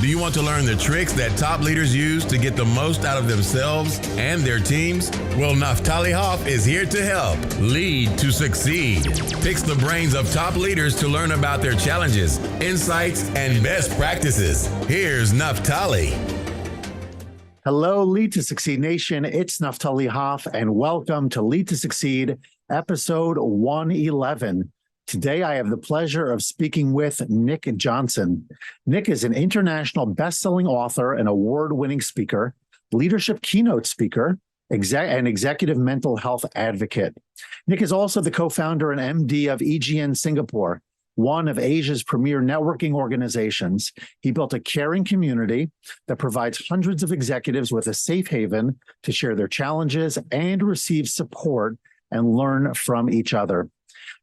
Do you want to learn the tricks that top leaders use to get the most out of themselves and their teams? Well, Naftali Hoff is here to help. Lead to Succeed picks the brains of top leaders to learn about their challenges, insights, and best practices. Here's Naftali. Hello, Lead to Succeed Nation. It's Naftali Hoff, and welcome to Lead to Succeed, episode 111. Today, I have the pleasure of speaking with Nick Jonsson. Nick is an international best-selling author and award-winning speaker, leadership keynote speaker, and executive mental health advocate. Nick is also the co-founder and MD of EGN Singapore, one of Asia's premier networking organizations. He built a caring community that provides hundreds of executives with a safe haven to share their challenges and receive support and learn from each other.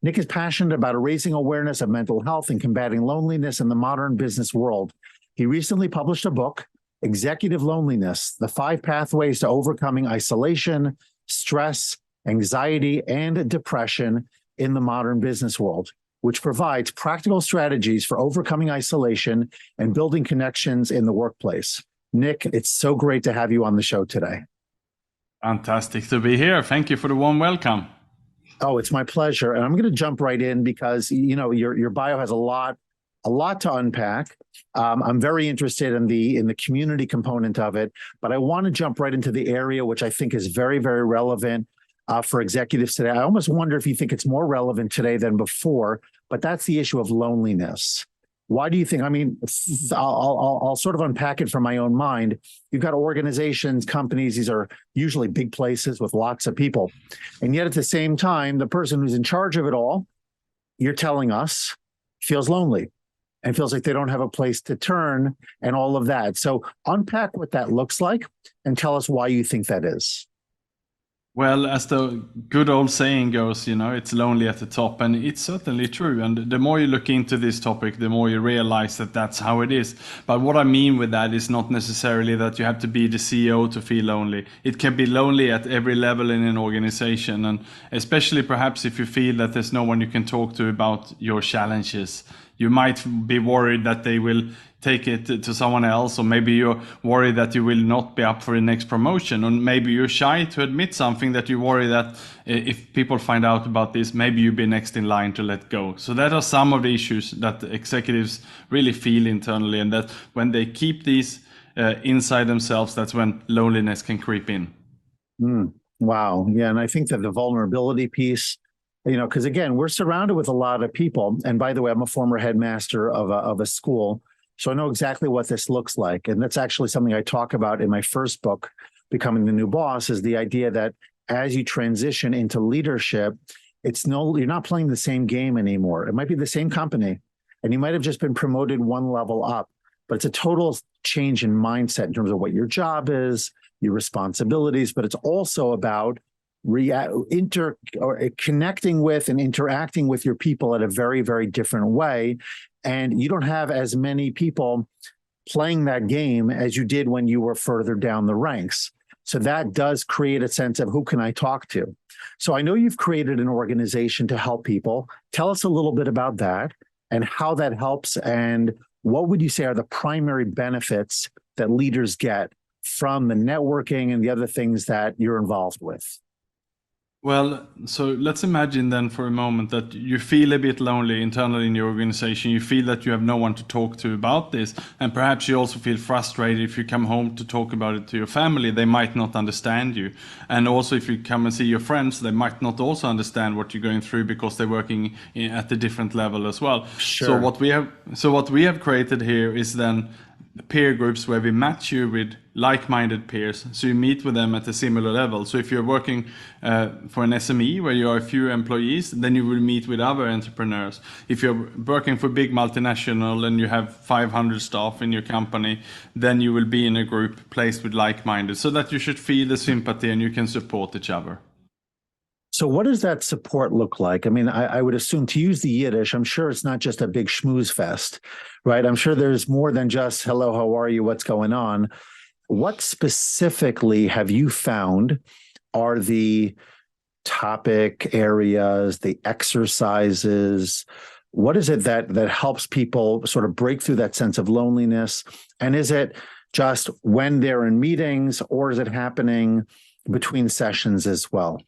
Nick is passionate about raising awareness of mental health and combating loneliness in the modern business world. He recently published a book, Executive Loneliness: The 5 Pathways to Overcoming Isolation, Stress, Anxiety, and Depression in the Modern Business World, which provides practical strategies for overcoming isolation and building connections in the workplace. Nick, it's so great to have you on the show today. Fantastic to be here. Thank you for the warm welcome. Oh, it's my pleasure. And I'm going to jump right in because, you know, your bio has a lot to unpack. I'm very interested in the community component of it, but I want to jump right into the area, which I think is very, very relevant for executives today. I almost wonder if you think it's more relevant today than before, but that's the issue of loneliness. Why do you think? I mean, I'll sort of unpack it from my own mind. You've got organizations, companies, these are usually big places with lots of people. And yet at the same time, the person who's in charge of it all, you're telling us, feels lonely and feels like they don't have a place to turn and all of that. So unpack what that looks like and tell us why you think that is. Well, as the good old saying goes, you know, it's lonely at the top, and it's certainly true. And the more you look into this topic, the more you realize that that's how it is. But what I mean with that is not necessarily that you have to be the CEO to feel lonely. It can be lonely at every level in an organization, and especially perhaps if you feel that there's no one you can talk to about your challenges. You might be worried that they will take it to someone else, or maybe you're worried that you will not be up for the next promotion, or maybe you're shy to admit something that you worry that if people find out about this, maybe you'll be next in line to let go. So that are some of the issues that executives really feel internally, and that when they keep these inside themselves, that's when loneliness can creep in. Wow. Yeah. And I think that the vulnerability piece, you know, because again, we're surrounded with a lot of people. And by the way, I'm a former headmaster of a school, so I know exactly what this looks like. And that's actually something I talk about in my first book, Becoming the New Boss, is the idea that as you transition into leadership, you're not playing the same game anymore. It might be the same company, and you might have just been promoted one level up, but it's a total change in mindset in terms of what your job is, your responsibilities, but it's also about connecting with and interacting with your people at a very, very different way. And you don't have as many people playing that game as you did when you were further down the ranks. So that does create a sense of who can I talk to? So I know you've created an organization to help people. Tell us a little bit about that and how that helps, and what would you say are the primary benefits that leaders get from the networking and the other things that you're involved with? Well, so let's imagine then for a moment that you feel a bit lonely internally in your organization. You feel that you have no one to talk to about this. And perhaps you also feel frustrated if you come home to talk about it to your family. They might not understand you. And also if you come and see your friends, they might not also understand what you're going through because they're working at a different level as well. Sure. So what we have created here is then peer groups where we match you with like-minded peers, so you meet with them at a similar level. So if you're working for an SME where you are a few employees, then you will meet with other entrepreneurs. If you're working for a big multinational and you have 500 staff in your company, then you will be in a group placed with like-minded, so that you should feel the sympathy and you can support each other. So what does that support look like? I mean, I would assume, to use the Yiddish, I'm sure it's not just a big schmooze fest, right? I'm sure there's more than just, hello, how are you, what's going on? What specifically have you found are the topic areas, the exercises, what is it that helps people sort of break through that sense of loneliness? And is it just when they're in meetings, or is it happening between sessions as well?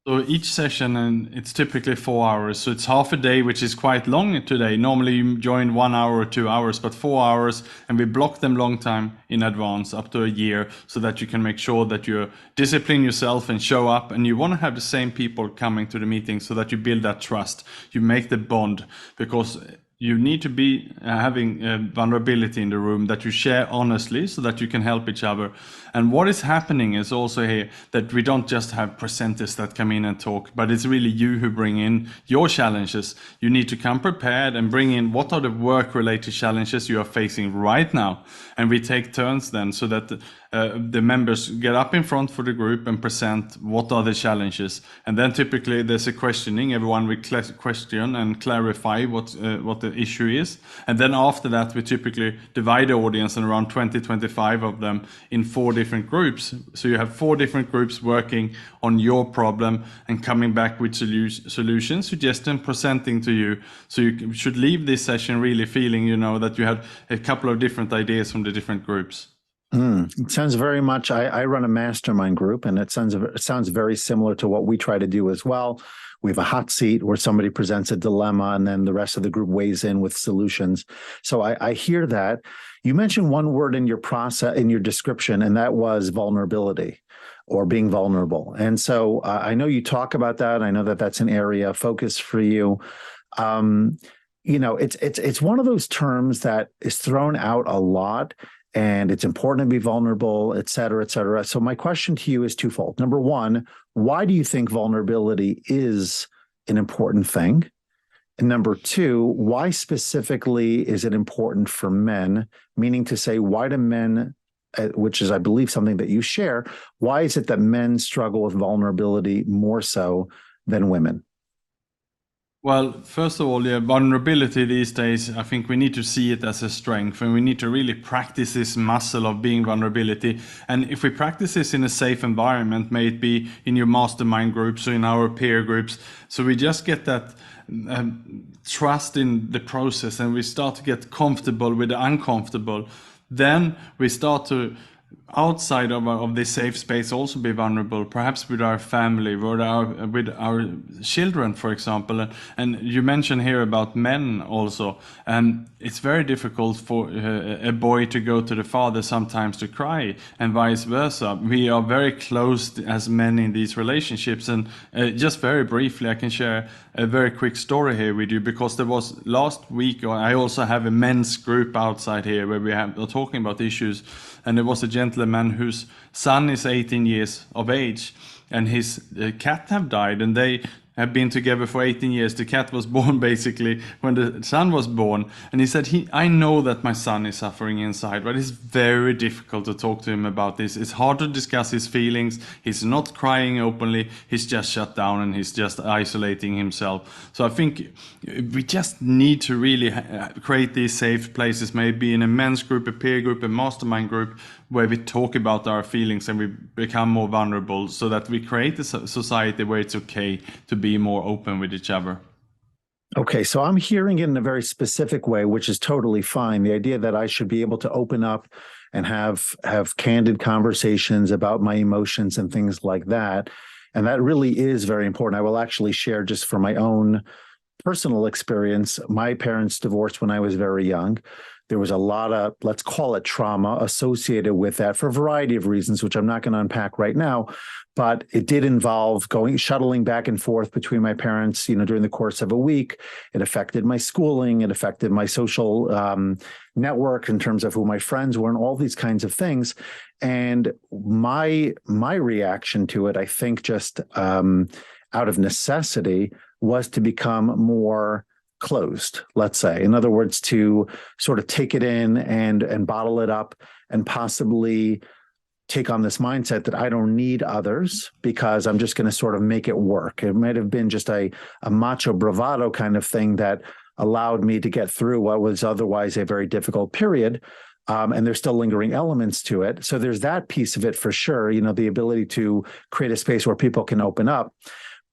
So each session, and it's typically 4 hours. So it's half a day, which is quite long today. Normally you join 1 hour or 2 hours, but 4 hours, and we block them long time in advance, up to a year, so that you can make sure that you discipline yourself and show up. And you want to have the same people coming to the meeting so that you build that trust. You make the bond, because you need to be having vulnerability in the room that you share honestly so that you can help each other. And what is happening is also here that we don't just have presenters that come in and talk, but it's really you who bring in your challenges. You need to come prepared and bring in what are the work-related challenges you are facing right now. And we take turns then so that the members get up in front for the group and present what are the challenges. And then typically there's a questioning. Everyone will question and clarify what the issue is. And then after that, we typically divide the audience, and around 20-25 of them in 4 different groups. So you have 4 different groups working on your problem and coming back with solutions, suggestions, presenting to you. So you should leave this session really feeling, that you had a couple of different ideas from the different groups. It sounds very much, I run a mastermind group, and it sounds very similar to what we try to do as well. We have a hot seat where somebody presents a dilemma, and then the rest of the group weighs in with solutions. So I hear that. You mentioned one word in your process, in your description, and that was vulnerability, or being vulnerable. And so I know you talk about that. I know that that's an area of focus for you. It's one of those terms that is thrown out a lot, and it's important to be vulnerable, et cetera, et cetera. So my question to you is twofold. Number one, why do you think vulnerability is an important thing? And number two, why specifically is it important for men? Meaning to say, why do men, which is, I believe, something that you share, why is it that men struggle with vulnerability more so than women? Well, first of all, vulnerability these days, I think we need to see it as a strength, and we need to really practice this muscle of being vulnerability. And if we practice this in a safe environment, may it be in your mastermind groups or in our peer groups, so we just get that trust in the process, and we start to get comfortable with the uncomfortable, then we start to, outside of this safe space, also be vulnerable, perhaps with our family, with our children, for example. And you mentioned here about men also. It's very difficult for a boy to go to the father sometimes to cry, and vice versa. We are very close as men in these relationships. And just very briefly, I can share a very quick story here with you, because there was last week, I also have a men's group outside here where we are talking about issues. And there was a gentleman whose son is 18 years of age, and his cat have died, and they have been together for 18 years. The cat was born basically when the son was born. And he said, I know that my son is suffering inside, but it's very difficult to talk to him about this. It's hard to discuss his feelings. He's not crying openly. He's just shut down, and he's just isolating himself. So I think we just need to really create these safe places, maybe in a men's group, a peer group, a mastermind group, where we talk about our feelings and we become more vulnerable, so that we create a society where it's okay to be more open with each other. Okay, so I'm hearing it in a very specific way, which is totally fine. The idea that I should be able to open up and have candid conversations about my emotions and things like that. And that really is very important. I will actually share, just from my own personal experience, my parents divorced when I was very young. There was a lot of, let's call it, trauma associated with that for a variety of reasons, which I'm not going to unpack right now. But it did involve shuttling back and forth between my parents, during the course of a week. It affected my schooling. It affected my social network in terms of who my friends were and all these kinds of things. And my reaction to it, I think, just out of necessity, was to become more closed, let's say. In other words, to sort of take it in and bottle it up, and possibly take on this mindset that I don't need others, because I'm just going to sort of make it work. It might have been just a macho bravado kind of thing that allowed me to get through what was otherwise a very difficult period. And there's still lingering elements to it. So there's that piece of it for sure, the ability to create a space where people can open up.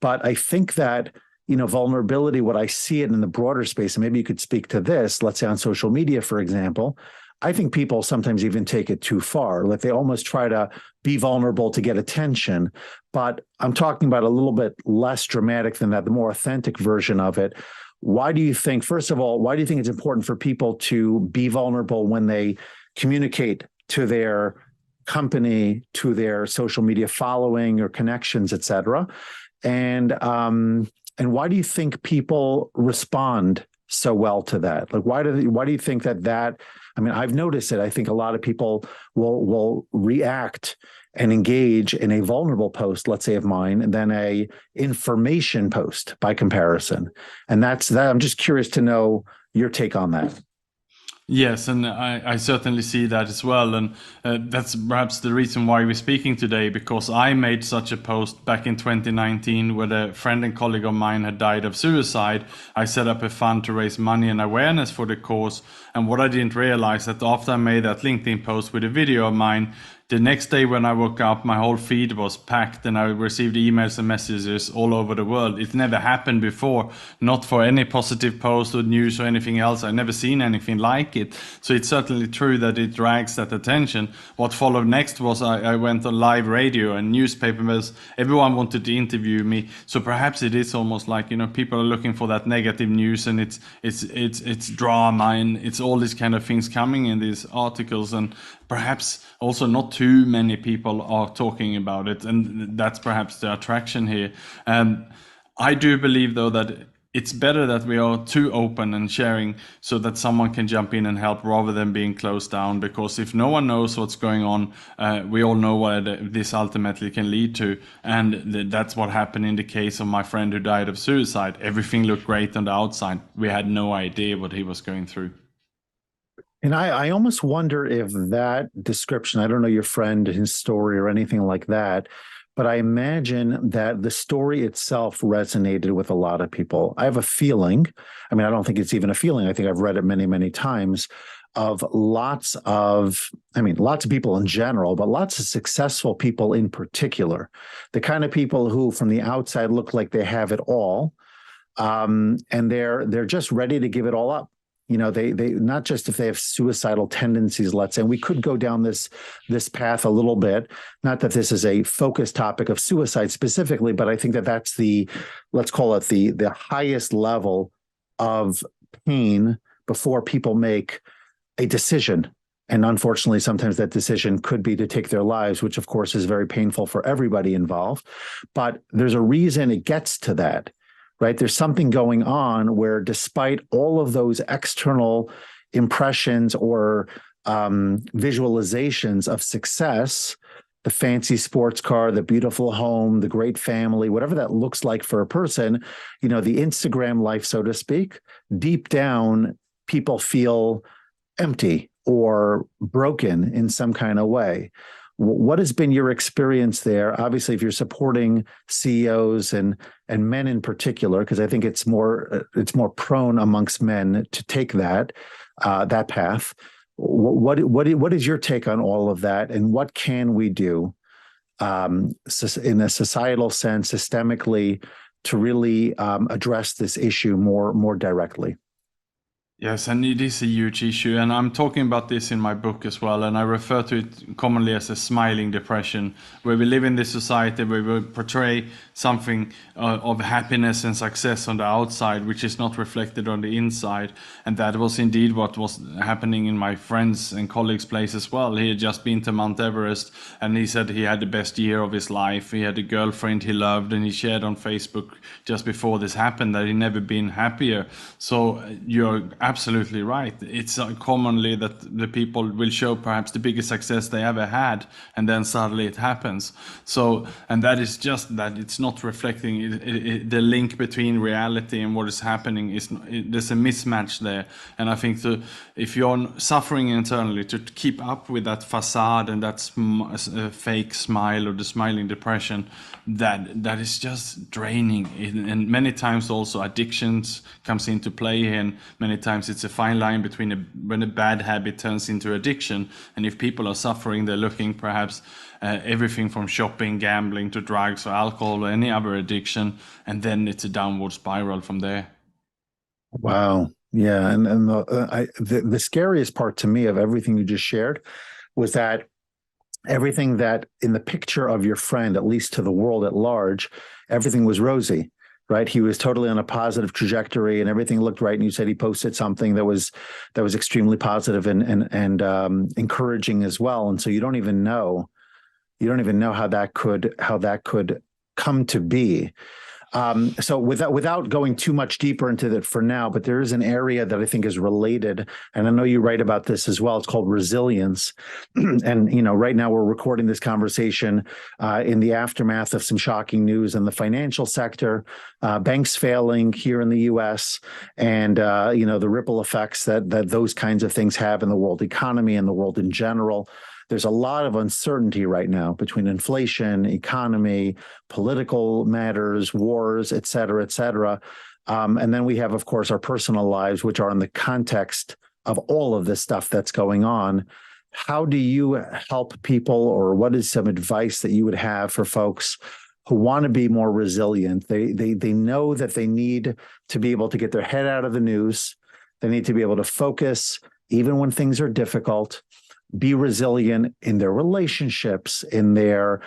But I think that vulnerability, what I see it in the broader space, and maybe you could speak to this, let's say on social media, for example, I think people sometimes even take it too far. Like they almost try to be vulnerable to get attention. But I'm talking about a little bit less dramatic than that, the more authentic version of it. Why do you think, first of all, why do you think it's important for people to be vulnerable when they communicate to their company, to their social media following or connections, et cetera? And why do you think people respond so well to that? Like, why do you think that? I mean, I've noticed it. I think a lot of people will react and engage in a vulnerable post, let's say of mine, than a information post by comparison. And that's that. I'm just curious to know your take on that. Yes, and I certainly see that as well. And that's perhaps the reason why we're speaking today, because I made such a post back in 2019 where a friend and colleague of mine had died of suicide. I set up a fund to raise money and awareness for the cause. And what I didn't realize that after I made that LinkedIn post with a video of mine, the next day when I woke up, my whole feed was packed and I received emails and messages all over the world. It never happened before, not for any positive post or news or anything else. I've never seen anything like it. So it's certainly true that it drags that attention. What followed next was I went on live radio and newspapers. Everyone wanted to interview me. So perhaps it is almost like, people are looking for that negative news, and it's drama, and it's all these kind of things coming in these articles, and perhaps also not too many people are talking about it, and that's perhaps the attraction here. I do believe, though, that it's better that we are too open and sharing so that someone can jump in and help rather than being closed down, because if no one knows what's going on, we all know what this ultimately can lead to. And that's what happened in the case of my friend who died of suicide. Everything looked great on the outside. We had no idea what he was going through. And I almost wonder if that description, I don't know your friend, his story or anything like that, but I imagine that the story itself resonated with a lot of people. I have a feeling, I don't think it's even a feeling, I think I've read it many, many times, of lots of people in general, but lots of successful people in particular, the kind of people who from the outside look like they have it all, and they're just ready to give it all up. They not just if they have suicidal tendencies, let's say, and we could go down this path a little bit. Not that this is a focused topic of suicide specifically, but I think that's let's call it the highest level of pain before people make a decision. And unfortunately, sometimes that decision could be to take their lives, which of course is very painful for everybody involved. But there's a reason it gets to that. Right? There's something going on where despite all of those external impressions or visualizations of success, the fancy sports car, the beautiful home, the great family, whatever that looks like for a person, the Instagram life, so to speak, deep down, people feel empty or broken in some kind of way. What has been your experience there? Obviously, if you're supporting CEOs and men in particular, because I think it's more prone amongst men to take that path. What is your take on all of that, and what can we do in a societal sense, systemically, to really address this issue more directly? Yes, and it is a huge issue, and I'm talking about this in my book as well, and I refer to it commonly as a smiling depression, where we live in this society where we portray something of happiness and success on the outside, which is not reflected on the inside. And that was indeed what was happening in my friends' and colleagues' place as well. He had just been to Mount Everest, and he said he had the best year of his life. He had a girlfriend he loved, and he shared on Facebook just before this happened that he'd never been happier. So you're absolutely right. It's commonly that the people will show perhaps the biggest success they ever had, and then suddenly it happens. So, and that is just that it's not reflecting the link between reality and what is happening. There's a mismatch there. And I think if you're suffering internally, to keep up with that facade and that fake smile or the smiling depression, that is just draining. And many times also addictions comes into play, and many times sometimes it's a fine line between when a bad habit turns into addiction. And if people are suffering, they're looking perhaps everything from shopping, gambling to drugs or alcohol or any other addiction. And then it's a downward spiral from there. Wow. Yeah. And the scariest part to me of everything you just shared was that everything that in the picture of your friend, at least to the world at large, everything was rosy, right? He was totally on a positive trajectory and everything looked right. And you said he posted something that was extremely positive and encouraging as well. And so you don't even know how that could come to be. So without going too much deeper into that for now, but there is an area that I think is related, and I know you write about this as well. It's called resilience. And, right now we're recording this conversation in the aftermath of some shocking news in the financial sector, banks failing here in the US, and, the ripple effects that those kinds of things have in the world economy and the world in general. There's a lot of uncertainty right now between inflation, economy, political matters, wars, et cetera, et cetera. And then we have, of course, our personal lives, which are in the context of all of this stuff that's going on. How do you help people, or what is some advice that you would have for folks who want to be more resilient? They know that they need to be able to get their head out of the news. They need to be able to focus even when things are difficult. Be resilient in their relationships, in their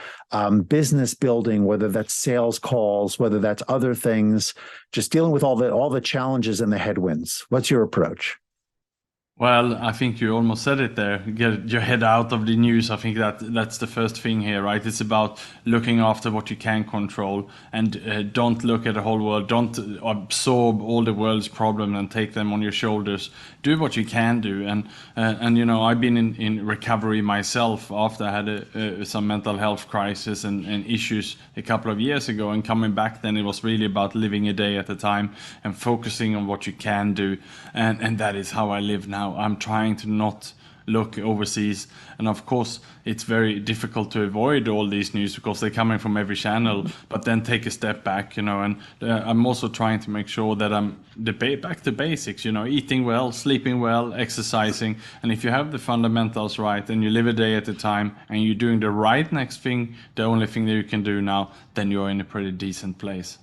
business building, whether that's sales calls, whether that's other things, just dealing with all the challenges and the headwinds. What's your approach? Well, I think you almost said it there. Get your head out of the news. I think that's the first thing here, right? It's about looking after what you can control, and don't look at the whole world. Don't absorb all the world's problems and take them on your shoulders. Do what you can do. And I've been in recovery myself after I had some mental health crisis and issues a couple of years ago. And coming back then, it was really about living a day at a time and focusing on what you can do. And that is how I live now. I'm trying to not look overseas, and of course it's very difficult to avoid all these news because they're coming from every channel, but then take a step back, and I'm also trying to make sure that I'm back to basics, eating well, sleeping well, exercising. And if you have the fundamentals right and you live a day at a time and you're doing the right next thing, the only thing that you can do now, then you're in a pretty decent place.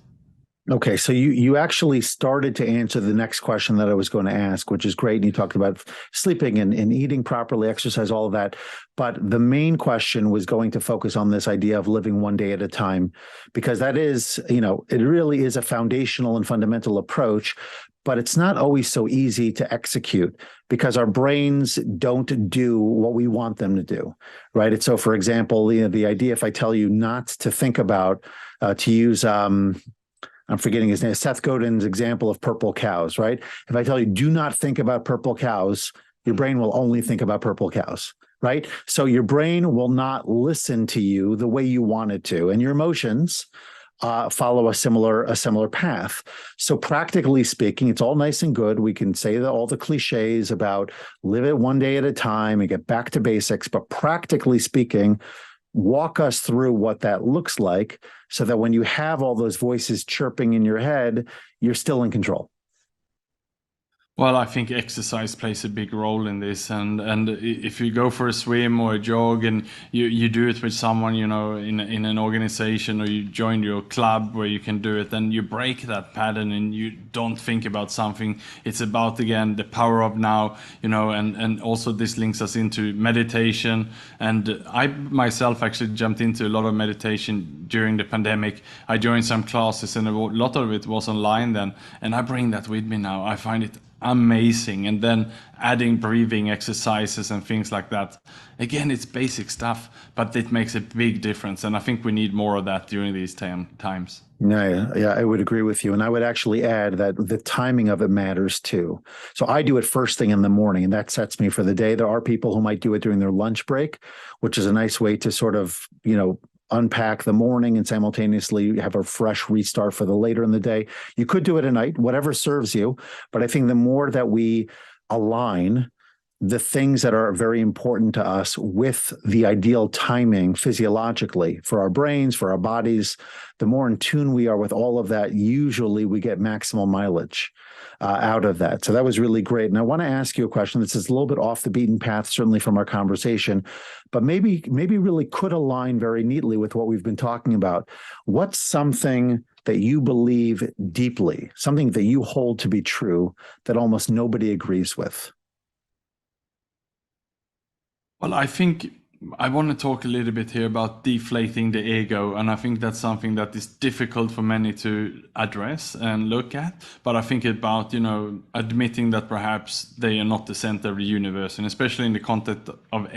Okay, so you actually started to answer the next question that I was going to ask, which is great. And you talked about sleeping and eating properly, exercise, all of that. But the main question was going to focus on this idea of living one day at a time, because that is, it really is a foundational and fundamental approach, but it's not always so easy to execute because our brains don't do what we want them to do, right? And so, for example, the idea, if I tell you not to think about, to use, I'm forgetting his name, Seth Godin's example of purple cows, right? If I tell you, do not think about purple cows, your brain will only think about purple cows, right? So your brain will not listen to you the way you want it to. And your emotions follow a similar path. So practically speaking, it's all nice and good. We can say all the cliches about live it one day at a time and get back to basics. But practically speaking, walk us through what that looks like so that when you have all those voices chirping in your head, you're still in control. Well, I think exercise plays a big role in this, and if you go for a swim or a jog and you do it with someone, in an organization, or you join your club where you can do it, then you break that pattern and you don't think about something. It's about, again, the power of now, and also this links us into meditation. And I myself actually jumped into a lot of meditation during the pandemic. I joined some classes and a lot of it was online then, and I bring that with me now. I find it amazing. And then adding breathing exercises and things like that. Again, it's basic stuff, but it makes a big difference. And I think we need more of that during these times. Yeah, I would agree with you. And I would actually add that the timing of it matters too. So I do it first thing in the morning, and that sets me for the day. There are people who might do it during their lunch break, which is a nice way to sort of, unpack the morning and simultaneously have a fresh restart for the later in the day. You could do it at night, whatever serves you. But I think the more that we align the things that are very important to us with the ideal timing physiologically for our brains, for our bodies, the more in tune we are with all of that, usually we get maximal mileage out of that. So that was really great. And I want to ask you a question. This is a little bit off the beaten path, certainly from our conversation, but maybe really could align very neatly with what we've been talking about. What's something that you believe deeply, something that you hold to be true that almost nobody agrees with? Well, I think I want to talk a little bit here about deflating the ego, and I think that's something that is difficult for many to address and look at. But I think about, admitting that perhaps they are not the center of the universe, and especially in the context of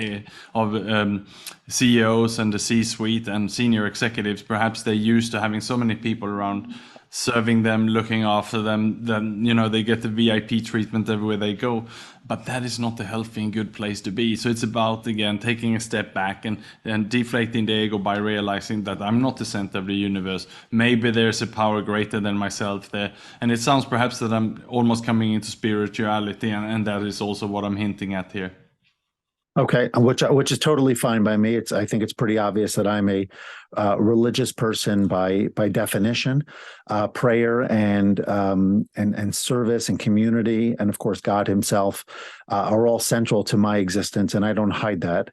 CEOs and the C-suite and senior executives, perhaps they're used to having so many people around, serving them, looking after them, then they get the VIP treatment everywhere they go. But that is not a healthy and good place to be. So it's about, again, taking a step back and deflating the ego by realizing that I'm not the center of the universe. Maybe there's a power greater than myself there. And it sounds perhaps that I'm almost coming into spirituality, and that is also what I'm hinting at here. Okay, which is totally fine by me. I think it's pretty obvious that I'm a religious person by definition. Prayer and service and community, and of course God Himself, are all central to my existence, and I don't hide that.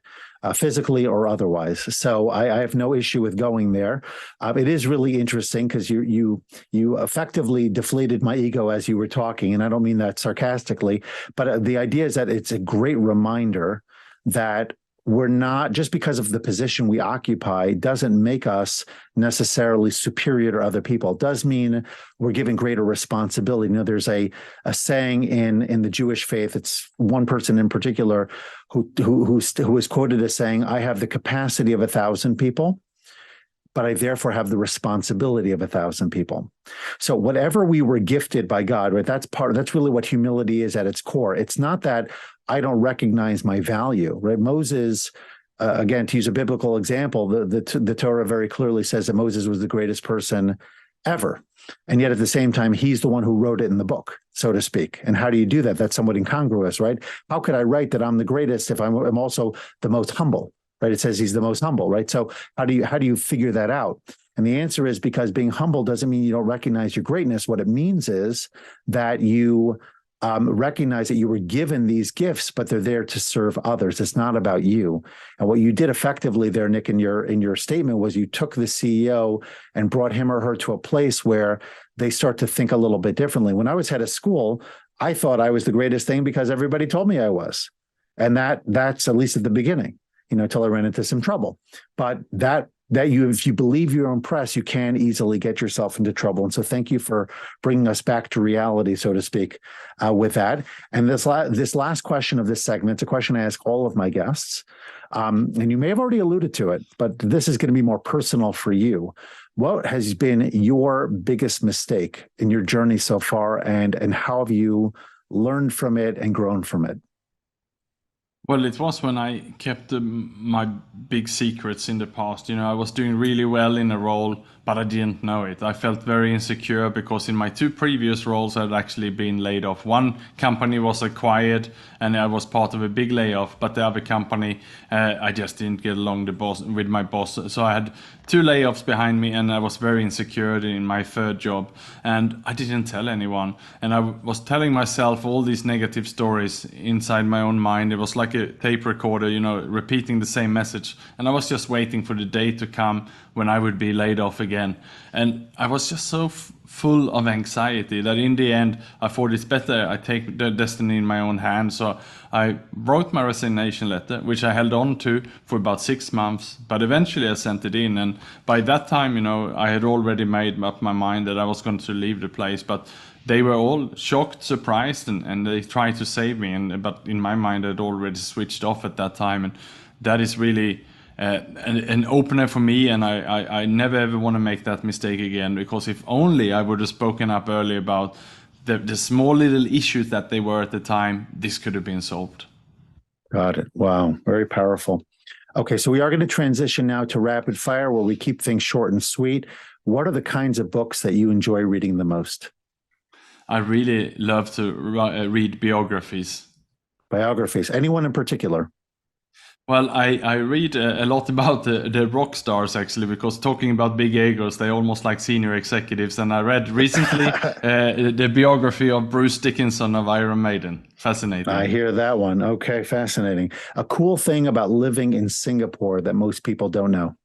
Physically or otherwise. So I have no issue with going there. It is really interesting because you effectively deflated my ego as you were talking, and I don't mean that sarcastically, but the idea is that it's a great reminder that we're not, just because of the position we occupy, doesn't make us necessarily superior to other people. It does mean we're given greater responsibility. There's a saying in the Jewish faith. It's one person in particular who is quoted as saying, "I have the capacity of 1,000 people, but I therefore have the responsibility of 1,000 people." So whatever we were gifted by God, right? That's really what humility is at its core. It's not that I don't recognize my value, right? Moses, again, to use a biblical example, the Torah very clearly says that Moses was the greatest person ever. And yet at the same time, he's the one who wrote it in the book, so to speak. And how do you do that? That's somewhat incongruous, right? How could I write that I'm the greatest if I'm also the most humble? Right? It says he's the most humble, right? So how do you figure that out? And the answer is because being humble doesn't mean you don't recognize your greatness. What it means is that you recognize that you were given these gifts, but they're there to serve others. It's not about you. And what you did effectively there, Nick, in your statement was you took the CEO and brought him or her to a place where they start to think a little bit differently. When I was head of school, I thought I was the greatest thing because everybody told me I was. And that's at least at the beginning, until I ran into some trouble. But if you believe your own press, you can easily get yourself into trouble. And so thank you for bringing us back to reality, so to speak, with that. And this last question of this segment, it's a question I ask all of my guests. And you may have already alluded to it, but this is going to be more personal for you. What has been your biggest mistake in your journey so far, and how have you learned from it and grown from it? Well, it was when I kept my big secrets in the past. I was doing really well in a role, but I didn't know it. I felt very insecure because in my 2 previous roles, I'd actually been laid off. One company was acquired and I was part of a big layoff, but the other company, I just didn't get along with my boss. So I had 2 layoffs behind me and I was very insecure in my 3rd job. And I didn't tell anyone. And I was telling myself all these negative stories inside my own mind. It was like a tape recorder, repeating the same message. And I was just waiting for the day to come when I would be laid off again. And I was just so full of anxiety that in the end, I thought it's better I take the destiny in my own hands. So I wrote my resignation letter, which I held on to for about 6 months, but eventually I sent it in. And by that time, I had already made up my mind that I was going to leave the place, but they were all shocked, surprised, and they tried to save me. But in my mind, I'd already switched off at that time. And that is really an opener for me, and I never ever want to make that mistake again, because if only I would have spoken up early about the small little issues that they were at the time, this could have been solved. Got it. Wow. Very powerful. Okay, so we are going to transition now to rapid fire, where we keep things short and sweet. What are the kinds of books that you enjoy reading the most? I really love to read biographies. Biographies. Anyone in particular? Well, I read a lot about the rock stars, actually, because talking about big egos, they almost like senior executives. And I read recently the biography of Bruce Dickinson of Iron Maiden. Fascinating. I hear that one. Okay, fascinating. A cool thing about living in Singapore that most people don't know.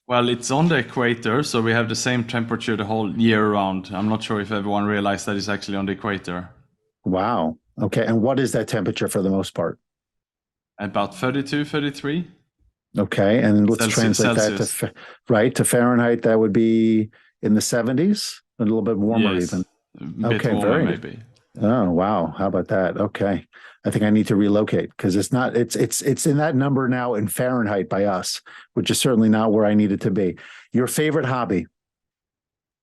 Well, it's on the equator, so we have the same temperature the whole year round. I'm not sure if everyone realized that it's actually on the equator. Wow. Okay. And what is that temperature for the most part? About 32, 33. Okay. And let's translate Celsius. that to Fahrenheit. That would be in the 70s, a little bit warmer even. A bit warmer, maybe. Oh, wow. How about that? Okay. I think I need to relocate because it's in that number now in Fahrenheit by us, which is certainly not where I need it to be. Your favorite hobby?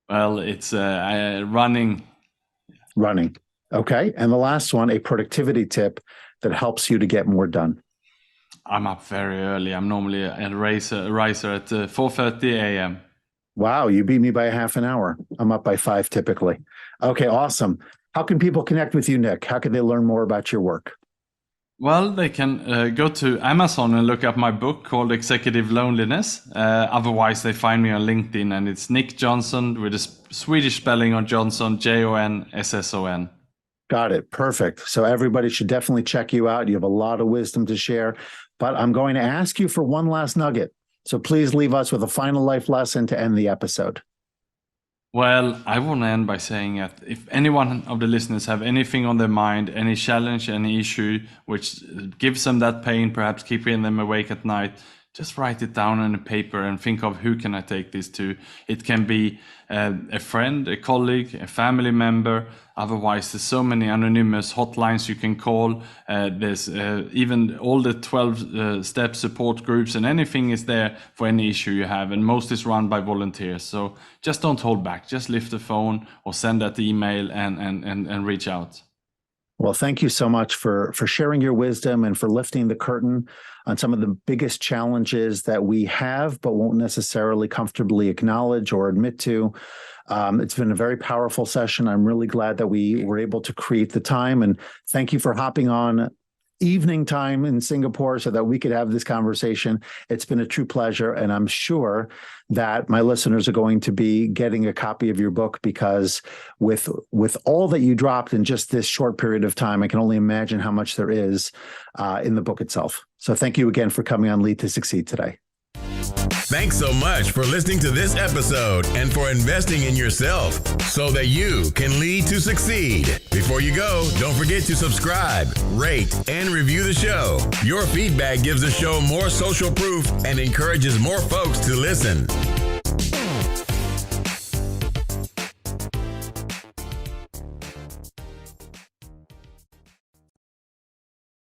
Well, it's running. Running. Okay. And the last one, a productivity tip that helps you to get more done. I'm up very early. I'm normally a riser at 4:30 a.m. Wow, you beat me by a half an hour. I'm up by 5 typically. Okay, awesome. How can people connect with you, Nick? How can they learn more about your work? Well, they can go to Amazon and look up my book called Executive Loneliness. Otherwise, they find me on LinkedIn, and it's Nick Jonsson with a Swedish spelling on Johnson, Jonsson. Got it. Perfect. So everybody should definitely check you out. You have a lot of wisdom to share, but I'm going to ask you for one last nugget. So please leave us with a final life lesson to end the episode. Well, I want to end by saying that if anyone of the listeners have anything on their mind, any challenge, any issue which gives them that pain, perhaps keeping them awake at night, just write it down on a paper and think of who can I take this to. It can be a friend, a colleague, a family member. Otherwise, there's so many anonymous hotlines you can call. There's even all the 12-step support groups, and anything is there for any issue you have. And most is run by volunteers. So just don't hold back. Just lift the phone or send that email and reach out. Well, thank you so much for sharing your wisdom and for lifting the curtain on some of the biggest challenges that we have, but won't necessarily comfortably acknowledge or admit to. It's been a very powerful session. I'm really glad that we were able to create the time, and thank you for hopping on evening time in Singapore so that we could have this conversation. It's been a true pleasure, and I'm sure that my listeners are going to be getting a copy of your book, because with all that you dropped in just this short period of time, I can only imagine how much there is in the book itself. So thank you again for coming on Lead to Succeed today. Thanks so much for listening to this episode and for investing in yourself so that you can lead to succeed. Before you go, don't forget to subscribe, rate, and review the show. Your feedback gives the show more social proof and encourages more folks to listen.